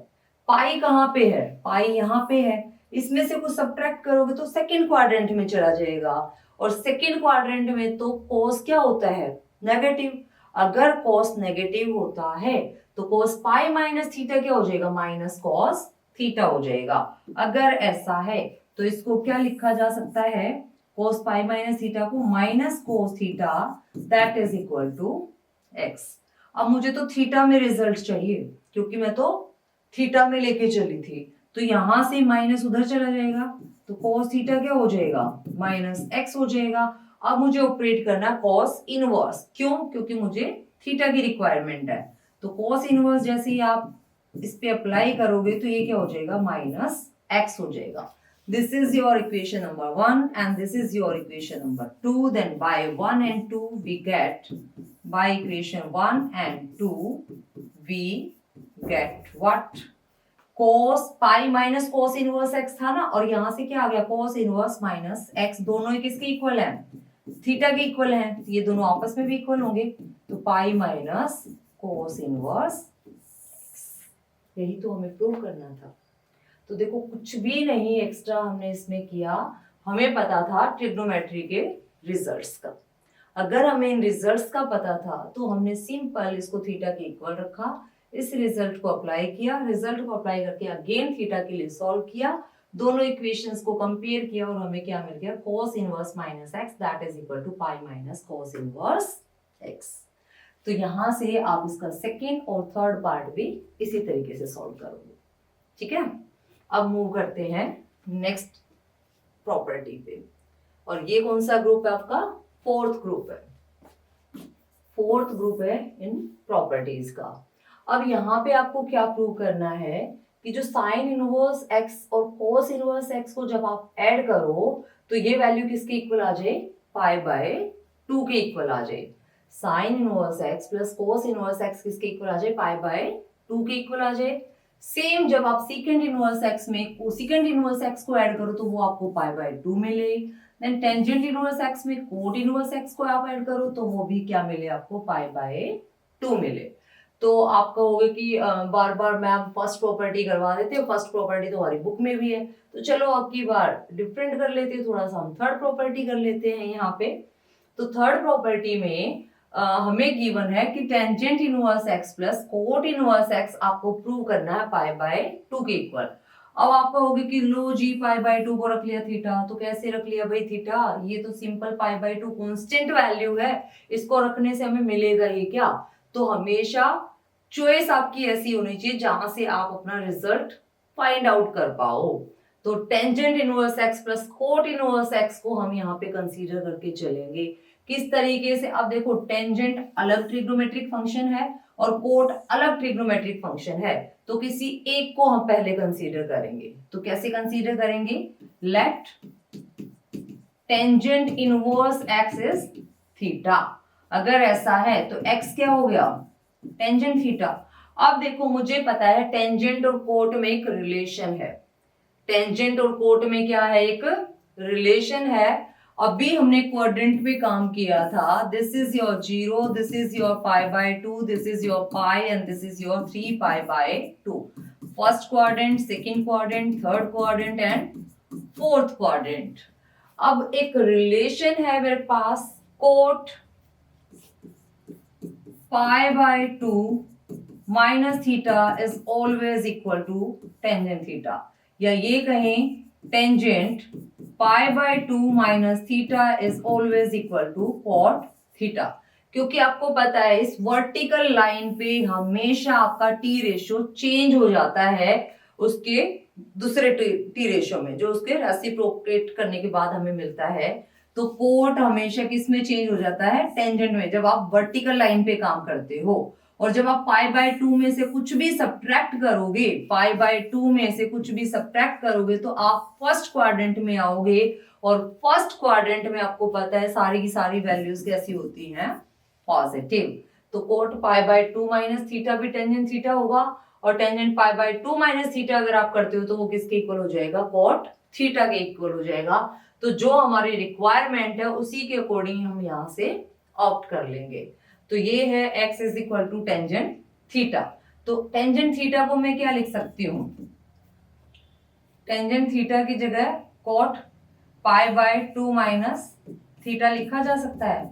पाई कहाँ पे है, पाई यहाँ पे है, इसमें से कुछ सब्ट्रैक्ट करोगे तो सेकेंड क्वाड्रेंट में चला जाएगा। और सेकेंड क्वाड्रेंट में तो कॉस क्या होता है, नेगेटिव। अगर कॉस नेगेटिव होता है तो कॉस पाई माइनस थीटा क्या हो जाएगा, माइनस कॉस थीटा हो जाएगा। अगर ऐसा है तो इसको क्या लिखा जा सकता है, कॉस पाई माइनस थीटा को minus cos theta that is equal to x. अब मुझे तो थीटा में रिजल्ट चाहिए, क्योंकि मैं तो थीटा में लेके चली थी, तो यहां से माइनस उधर चला जाएगा, तो कॉस थीटा क्या हो जाएगा, माइनस एक्स हो जाएगा। अब मुझे ऑपरेट करना है कॉस इनवर्स, क्यों, क्योंकि मुझे थीटा की रिक्वायरमेंट है। तो कॉस इनवर्स जैसे ही आप इस पे अप्लाई करोगे तो ये क्या हो जाएगा, माइनस एक्स हो जाएगा। This is your equation number 1 and this is your equation number 2. Then by 1 and 2 we get, by equation 1 and 2 we get what? Cos pi minus cos inverse x था ना, और यहाँ से क्या आ गया, cos inverse minus x। दोनों किसके equal हैं, थीटा के इक्वल हैं, ये दोनों आपस में भी इक्वल होंगे। तो पाई माइनस cos inverse x, यही तो हमें प्रूव करना था। तो देखो कुछ भी नहीं एक्स्ट्रा हमने इसमें किया, हमें पता था ट्रिग्नोमेट्री के रिजल्ट्स का। अगर हमें इन रिजल्ट्स का पता था तो हमने सिंपल इसको थीटा के इक्वल रखा, इस रिजल्ट को अप्लाई किया, रिजल्ट को अप्लाई करके अगेन थीटा के लिए सॉल्व किया, दोनों इक्वेशंस को कंपेयर किया और हमें क्या मिल गया, cos inverse minus x that is equal to pi minus cos inverse x. तो यहां से आप इसका सेकेंड और थर्ड पार्ट भी इसी तरीके से सॉल्व करोगे। ठीक है, अब मूव करते हैं नेक्स्ट प्रॉपर्टी पे, और ये कौन सा ग्रुप है आपका, फोर्थ ग्रुप है, फोर्थ ग्रुप है इन प्रॉपर्टीज का। अब यहाँ पे आपको क्या प्रूव करना है कि जो साइन इनवर्स एक्स और कोस इनवर्स एक्स को जब आप ऐड करो तो ये वैल्यू किसके इक्वल आ जाए, π/2 के इक्वल आ जाए। Sign inverse x plus cos inverse x किसके इक्वल आ जाए, π/2 के इक्वल आ जाए। सेम जब आप सेकंड इनवर्स एक्स में कोसिकेंड इनवर्स एक्स को ऐड करो तो वो आपको π/2 मिले। देन टेंजेंट इनवर्स एक्स में कोट इनवर्स एक्स को आप ऐड करो तो वो भी क्या मिले आपको, π/2 मिले। तो आप कहोगे कि बार बार मैम फर्स्ट प्रॉपर्टी करवा देते हो, फर्स्ट प्रॉपर्टी तो हमारी बुक में भी है, तो चलो अब की बार डिफरेंट कर लेते हैं, थोड़ा सा हम थर्ड प्रॉपर्टी कर लेते हैं यहाँ पे। तो थर्ड प्रॉपर्टी में हमें गिवन है कि tangent inverse x plus cot inverse x आपको प्रूव करना है π/2 के इक्वल। अब आप कहोगे कि लो जी π/2 को रख लिया थीटा, तो कैसे रख लिया भाई थीटा, ये तो सिंपल π/2 कांस्टेंट वैल्यू है, इसको रखने से हमें मिलेगा ही क्या। तो हमेशा चॉइस आपकी ऐसी होनी चाहिए जहां से आप अपना रिजल्ट फाइंड आउट कर पाओ। तो tangent inverse x plus cot inverse x को हम यहाँ पे कंसीडर करके चलेंगे। किस तरीके से, अब देखो टेंजेंट अलग ट्रिग्नोमेट्रिक फंक्शन है और कोट अलग ट्रिग्नोमेट्रिक फंक्शन है, तो किसी एक को हम पहले कंसीडर करेंगे। तो कैसे कंसीडर करेंगे, let tangent inverse x is theta. अगर ऐसा है तो एक्स क्या हो गया, टेंजेंट थीटा। अब देखो मुझे पता है टेंजेंट और कोट में एक रिलेशन है, टेंजेंट और कोट में क्या है, एक रिलेशन है, अभी हमने क्वाड्रेंट पे काम किया था, this is your 0, this is your pi by 2, this is your pi and this is your 3 pi by 2, first quadrant, second quadrant, third quadrant and fourth quadrant. अब एक रिलेशन है मेरे पास, cot pi by 2 minus theta is always equal to tangent theta, या ये कहें tangent pi by 2 minus theta is always equal to cot theta. क्योंकि आपको पता है इस वर्टिकल लाइन पे हमेशा आपका टी रेशियो चेंज हो जाता है उसके दूसरे टी रेशियो में, जो उसके रेसिप्रोकेट करने के बाद हमें मिलता है। तो कोट हमेशा किस में चेंज हो जाता है? टेंजेंट में, जब आप वर्टिकल लाइन पे काम करते हो। और जब आप पाई बाय 2 में से कुछ भी सब्ट्रैक्ट करोगे, पाई बाय 2 में से कुछ भी सब्ट्रैक्ट करोगे तो आप फर्स्ट क्वाड्रेंट में आओगे, और फर्स्ट क्वाड्रेंट में आपको पता है सारी की सारी वैल्यूज कैसी होती हैं? पॉजिटिव। तो coat pi by 2 minus theta भी टेंजेंट थीटा होगा, और tangent pi by 2 minus theta अगर आप करते हो तो वो किसके इक्वल हो जाएगा? कॉट थीटा के इक्वल हो जाएगा। तो जो हमारी रिक्वायरमेंट है उसी के अकॉर्डिंग हम यहाँ से ऑप्ट कर लेंगे। तो ये है x is equal to tangent theta. तो टेंजेंट थीटा को मैं क्या लिख सकती हूँ? टेंजेंट थीटा की जगह cot pi by 2 minus theta लिखा जा सकता है।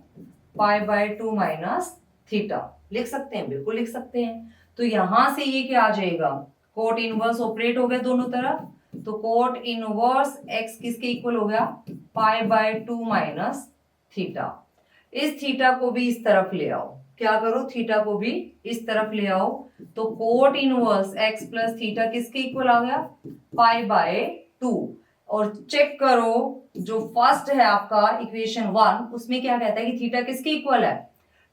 पाई बाय 2 माइनस थीटा लिख सकते हैं, बिल्कुल लिख सकते हैं। तो यहां से ये क्या आ जाएगा? कोट इनवर्स ऑपरेट हो गया दोनों तरफ, तो कोट इनवर्स x किसके इक्वल हो गया? पाई बाय 2 माइनस थीटा। इस थीटा को भी इस तरफ ले आओ, क्या करो? थीटा को भी इस तरफ ले आओ, तो coat inverse x plus theta किसके इक्वल आ गया? पाई बाय 2। और चेक करो जो फर्स्ट है आपका इक्वेशन 1, उसमें क्या कहता है कि थीटा किसके इक्वल है?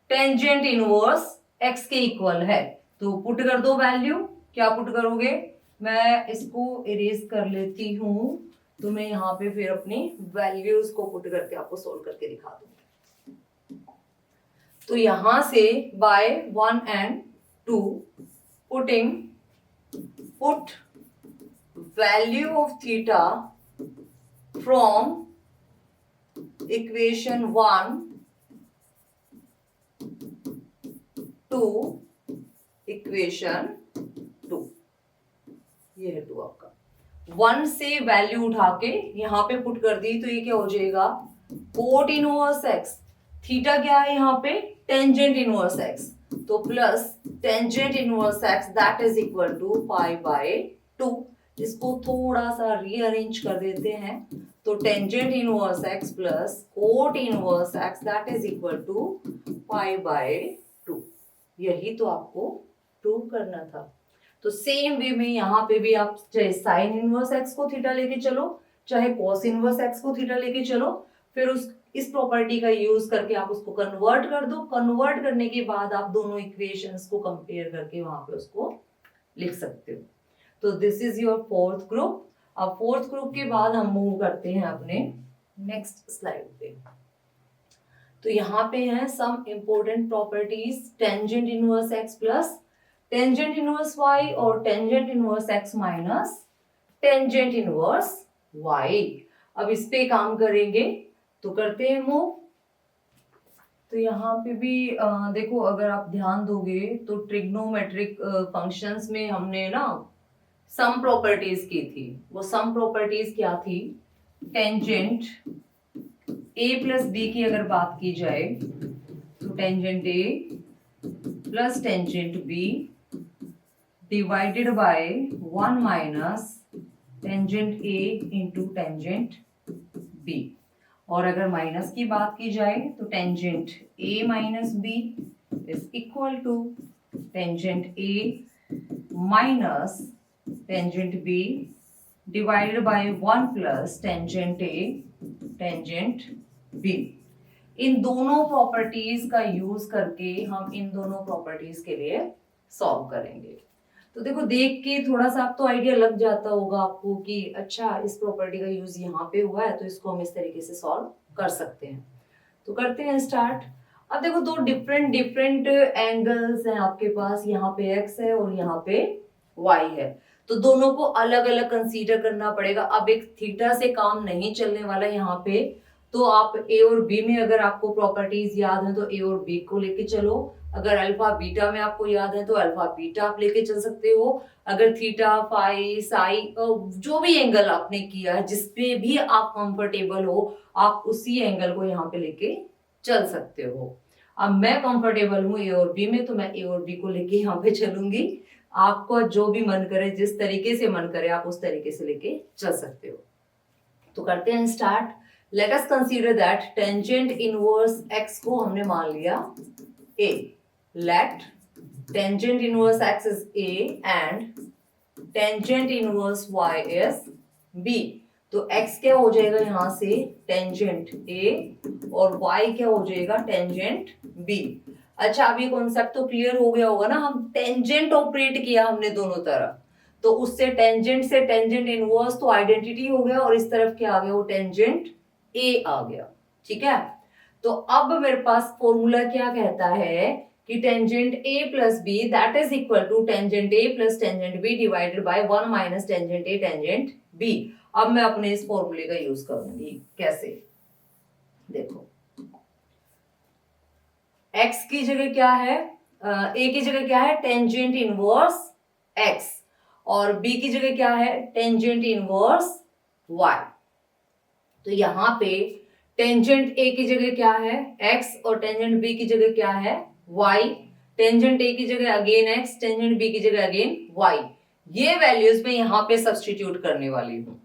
टेंजेंट इनवर्स x के इक्वल है। तो पुट कर दो वैल्यू, क्या पुट करोगे? मैं इसको इरेज कर लेती हूं, तो मैं यहाँ पे फिर अपनी वैल्यूज को पुट करके आपको सोल्व करके दिखा दूंगी। तो यहां से bye 1 and 2 put value of theta from equation 1 to equation 2, ये है 2 आपका। 1 से वैल्यू उठा के यहाँ पे पुट कर दी, तो ये क्या हो जाएगा? कोट इनवर्स x, थीटा क्या है यहाँ पे? टेंजेंट इनवर्स x, तो plus tangent inverse x that is equal to pi by 2। इसको थोड़ा सा रीअरेंज कर देते हैं, तो tangent inverse x plus cot inverse x that is equal to pi by 2। यही तो आपको प्रूव करना था। तो सेम वे में यहाँ पे भी आप चाहे साइन इनवर्स x को थीटा लेके चलो, चाहे कॉस इनवर्स x को थीटा लेके चलो, फिर इस प्रॉपर्टी का यूज करके आप उसको कन्वर्ट कर दो। कन्वर्ट करने के बाद आप दोनों इक्वेशंस को कंपेयर करके वहां पे उसको लिख सकते हो। तो this is your fourth group. अब फोर्थ ग्रुप के बाद हम मूव करते हैं अपने नेक्स्ट स्लाइड पे। तो यहाँ पे है some important properties, tangent inverse x plus tangent inverse y और tangent inverse x minus tangent inverse y। अब इस पे काम करेंगे, तो करते हैं मूव। तो यहाँ पे भी देखो, अगर आप ध्यान दोगे तो ट्रिग्नोमेट्रिक फंक्शंस में हमने ना सम प्रॉपर्टीज की थी। वो सम प्रॉपर्टीज क्या थी? टेंजेंट a प्लस बी की अगर बात की जाए तो tangent a plus tangent b divided by 1 minus tangent a into tangent b। और अगर माइनस की बात की जाए तो tangent a minus b is equal to tangent a minus tangent b divided by 1 plus tangent a tangent b। इन दोनों properties का यूज करके हम इन दोनों प्रॉपर्टीज के लिए सॉल्व करेंगे। तो देखो, देख के थोड़ा सा आप तो आइडिया लग जाता होगा आपको कि अच्छा इस प्रॉपर्टी का यूज यहाँ पे हुआ है, तो इसको हम इस तरीके से सॉल्व कर सकते हैं। तो करते हैं स्टार्ट। अब देखो, दो डिफरेंट एंगल्स हैं आपके पास, यहाँ पे x है और यहाँ पे y है। तो दोनों को अलग अलग कंसीडर करना पड़ेगा। अब एक थीटा से काम नहीं चलने वाला यहाँ पे, तो आप ए और बी में अगर आपको प्रॉपर्टीज याद है तो ए और बी को लेके चलो। अगर अल्फा बीटा में आपको याद है तो अल्फा बीटा आप लेके चल सकते हो। अगर थीटा फाई साई जो भी एंगल आपने किया है, जिसपे भी आप कंफर्टेबल हो, आप उसी एंगल को यहाँ पे लेके चल सकते हो। अब मैं कंफर्टेबल हूँ ए और बी में, तो मैं ए और बी को लेके यहाँ पे चलूंगी। आपको जो भी मन करे, जिस तरीके से मन करे, आप उस तरीके से लेके चल सकते हो। तो करते हैं start. Let us consider that tangent inverse x को हमने मान लिया A. Let tangent inverse x is A and tangent inverse Y is B. तो x क्या हो जाएगा यहां से टेंजेंट a और y क्या हो जाएगा टेंजेंट b। अच्छा, अब ये कॉन्सेप्ट तो क्लियर हो गया होगा ना। हम टेंजेंट ऑपरेट किया हमने दोनों तरफ, तो उससे टेंजेंट इनवर्स तो आइडेंटिटी हो गया, और इस तरफ क्या आ गया, वो टेंजेंट a आ गया। ठीक है, तो अब मेरे पास फॉर्मूला क्या कहता है कि tangent a plus B that is equal to tangent a plus tangent b divided by 1 minus tangent a tangent b। अब मैं अपने इस फॉर्मूले का यूज करूंगी। कैसे, देखो, x की जगह क्या है, a की जगह क्या है टेंजेंट इनवर्स x, और b की जगह क्या है टेंजेंट इनवर्स y। तो यहां पे टेंजेंट a की जगह क्या है x और टेंजेंट b की जगह क्या है y। टेंजेंट a की जगह अगेन x, टेंजेंट b की जगह अगेन y। ये वैल्यूज मैं यहाँ पे सब्स्टिट्यूट करने वाली हूँ।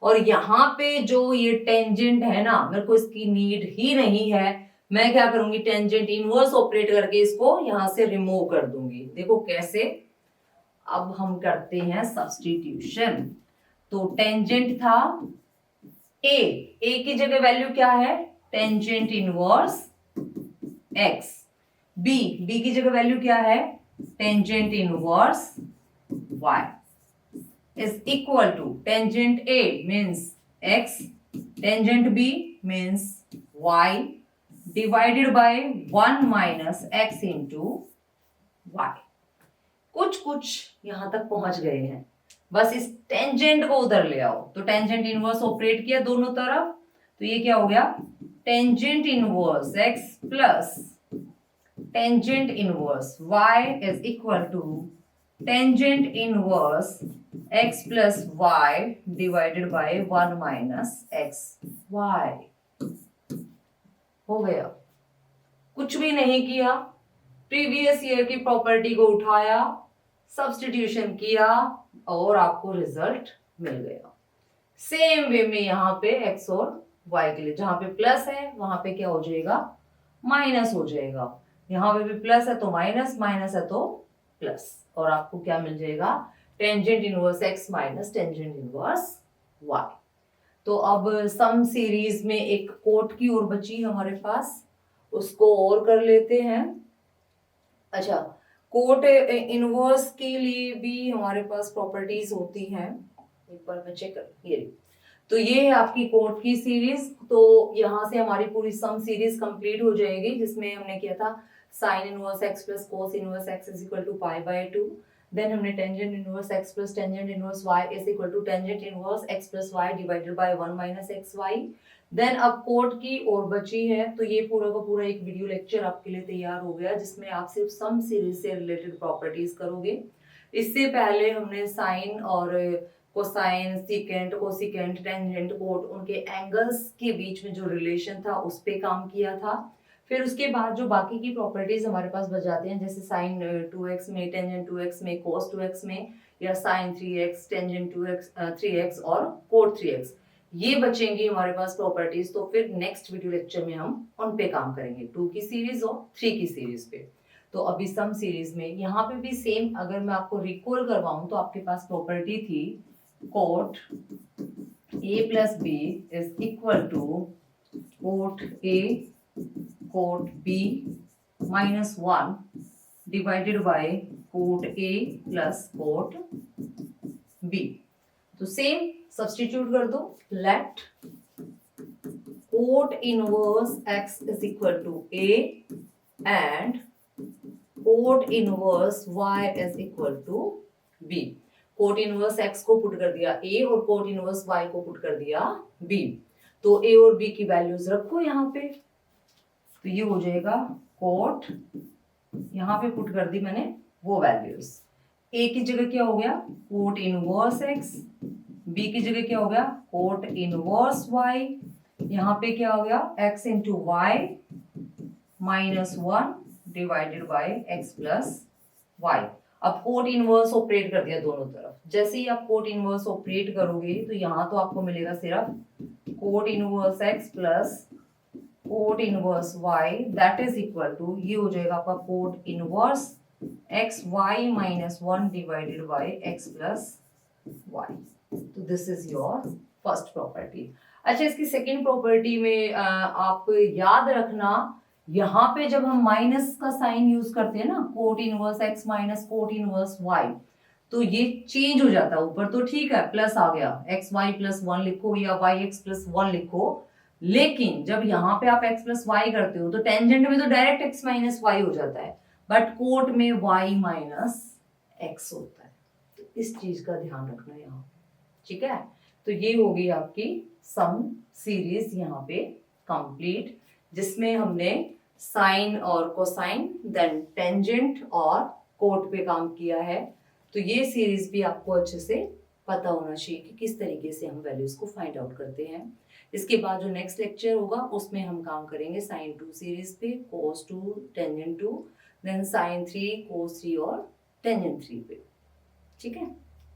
और यहाँ पे जो ये टेंजेंट है ना, मेरे को इसकी नीड ही नहीं है। मैं क्या करूंगी, टेंजेंट इनवर्स ऑपरेट करके इसको यहां से रिमूव कर दूंगी। देखो कैसे, अब हम करते हैं सब्स्टिट्यूशन। तो टेंजेंट था ए की जगह वैल्यू क्या है टेंजेंट इनवर्स एक्स। बी की जगह वैल्यू क्या है tangent inverse Y is equal to tangent A means X, tangent B means Y divided by 1 minus X into Y. कुछ यहां तक पहुंच गए हैं, बस इस टेंजेंट को उधर ले आओ। तो टेंजेंट इनवर्स ऑपरेट किया दोनों तरफ, तो ये क्या हो गया tangent inverse x plus tangent inverse y is equal to tangent inverse x plus y divided by 1 minus x Y. हो गया, कुछ भी नहीं किया, प्रीवियस ईयर की प्रॉपर्टी को उठाया, सब्स्टिट्यूशन किया और आपको रिजल्ट मिल गया। सेम वे में यहाँ पे x और y के लिए जहां पे प्लस है वहां पे क्या हो जाएगा माइनस हो जाएगा। यहाँ पे भी प्लस है तो माइनस, माइनस है तो प्लस, और आपको क्या मिल जाएगा tangent inverse x minus tangent inverse y। तो अब सम सीरीज में एक कोट की और बची हमारे पास, उसको और कर लेते हैं। अच्छा, कोट इनवर्स के लिए भी हमारे पास प्रॉपर्टीज होती हैं, एक बार मैं चेक कर, ये तो ये है आपकी कोट की सीरीज। तो यहाँ से हमारी पूरी सम सीरीज कंप्लीट हो जाएगी, जिसमें हमने किया था sine inverse x plus cos inverse x is equal to pi by 2। Then हमने tangent inverse x plus tangent inverse Y is equal to tangent inverse x plus y divided by 1 minus x y. Then अब cot की और बची है, तो ये पूरा का पूरा एक वीडियो लेक्चर आपके लिए तैयार हो गया, जिसमें आप सिर्फ सम सीरीज से रिलेटेड प्रॉपर्टीज करोगे। इससे पहले हमने साइन और cosine, secant, cosecant, tangent, cot, उनके एंगल्स के बीच में जो रिलेशन था उस पे काम किया था। फिर उसके बाद जो बाकी की प्रॉपर्टीज हमारे पास बच जाते हैं, जैसे साइन 2x में, टेंजेंट 2x में, कोस 2x में, या साइन 3x, टेंजेंट 3x और कोट 3x, ये बचेंगी हमारे पास प्रॉपर्टीज। तो फिर नेक्स्ट वीडियो लेक्चर में हम उन पे काम करेंगे, 2 की सीरीज और 3 की सीरीज पे। तो अभी सम सीरीज में यहाँ पे भी सेम, अगर मैं आपको रिकॉल करवाऊं तो आपके पास प्रॉपर्टी थी cot a plus B is equal to cot a cot b minus 1 divided by cot a plus cot b। तो सेम सब्स्टिट्यूट कर दो, let cot inverse x is equal to a and cot inverse y is equal to b। Cot inverse x को put कर दिया a और cot inverse y को put कर दिया b। तो a और b की वैल्यूज रखो यहाँ पे, तो ये हो जाएगा कोट, यहाँ पे पुट कर दी मैंने वो वैल्यूज। a की जगह क्या हो गया कोट इनवर्स x, b की जगह क्या हो गया कोट इनवर्स y, यहाँ पे क्या हो गया x into Y minus 1 divided by x plus Y. अब कोट इनवर्स ऑपरेट कर दिया दोनों तरफ। जैसे ही आप कोट इनवर्स ऑपरेट करोगे तो यहाँ तो आपको मिलेगा सिर्फ cot inverse x plus cot inverse y, that is equal to ये हो जाएगा आपका cot inverse x y minus 1 divided by x plus y। तो this is your first property. अच्छा, इसकी सेकेंड प्रॉपर्टी में आप याद रखना, यहाँ पे जब हम माइनस का साइन यूज करते हैं ना, coat inverse x minus cot inverse y, तो ये चेंज हो जाता है। ऊपर तो ठीक है प्लस आ गया, x y प्लस 1 लिखो या y x प्लस 1 लिखो, लेकिन जब यहाँ पे आप x प्लस वाई करते हो तो टेंजेंट में तो डायरेक्ट x माइनस वाई हो जाता है, बट कोट में y माइनस x होता है। तो इस चीज का ध्यान रखना यहाँ, ठीक है। तो ये होगी आपकी सम सीरीज यहाँ पे कंप्लीट, जिसमें हमने साइन और कोसाइन, देन टेंजेंट और कोट पे काम किया है। तो ये सीरीज भी आपको अच्छे से पता होना चाहिए कि किस तरीके से हम वैल्यूज को फाइंड आउट करते हैं। इसके बाद जो नेक्स्ट लेक्चर होगा उसमें हम काम करेंगे साइन 2 सीरीज पे, कोस 2, टेंजेंट 2, देन साइन 3, कोस 3 और टेंजेंट 3 पे, ठीक है।